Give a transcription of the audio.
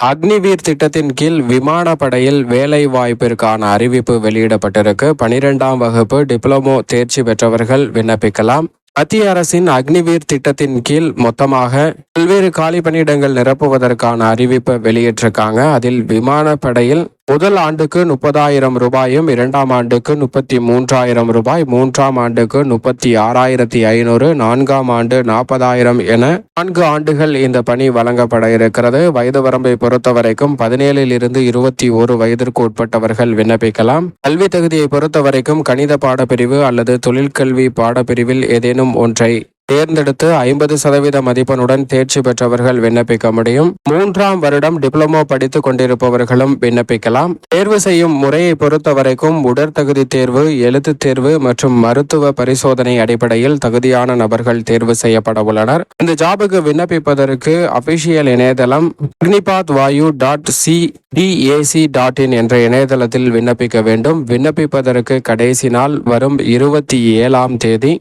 அக்னிவீர் திட்டத்தின் கீழ் விமானப்படையில் வேலை வாய்ப்பிற்கான அறிவிப்பு வெளியிடப்பட்டிருக்கு. 12ஆம் வகுப்பு டிப்ளமோ தேர்ச்சி பெற்றவர்கள் விண்ணப்பிக்கலாம். மத்திய அரசின் அக்னிவீர் திட்டத்தின் கீழ் மொத்தமாக பல்வேறு காலி பணியிடங்கள் நிரப்புவதற்கான அறிவிப்பை வெளியிட்டிருக்காங்க. அதில் விமானப்படையில் முதல் ஆண்டுக்கு 30,000 ரூபாயும், 2ஆம் ஆண்டுக்கு 33,000 ரூபாய், 3ஆம் ஆண்டுக்கு 36,500, 4ஆம் ஆண்டு 40,000 என 4 ஆண்டுகள் இந்த பணி வழங்கப்பட இருக்கிறது. வயது வரம்பை பொறுத்த வரைக்கும் 17 இருந்து 21 வயதிற்கு உட்பட்டவர்கள் விண்ணப்பிக்கலாம். கல்வி தகுதியை பொறுத்த வரைக்கும் கணித பாடப்பிரிவு அல்லது தொழிற்கல்வி பாடப்பிரிவில் ஏதேனும் ஒன்றை தேர்ந்தெடுத்து 50% மதிப்பெண்ணுடன் தேர்ச்சி பெற்றவர்கள் விண்ணப்பிக்க முடியும். 3ஆம் வருடம் டிப்ளமோ படித்துக் கொண்டிருப்பவர்களும் விண்ணப்பிக்கலாம். தேர்வு செய்யும் முறையை பொறுத்த வரைக்கும் உடற்தகுதி தேர்வு, எழுத்து தேர்வு மற்றும் மருத்துவ பரிசோதனை அடிப்படையில் தகுதியான நபர்கள் தேர்வு செய்யப்பட உள்ளனர். இந்த ஜாபுக்கு விண்ணப்பிப்பதற்கு அபிஷியல் இணையதளம் agnipathvayu.cdac.in என்ற இணையதளத்தில் விண்ணப்பிக்க வேண்டும். விண்ணப்பிப்பதற்கு கடைசி நாள் வரும் 27ஆம் தேதி.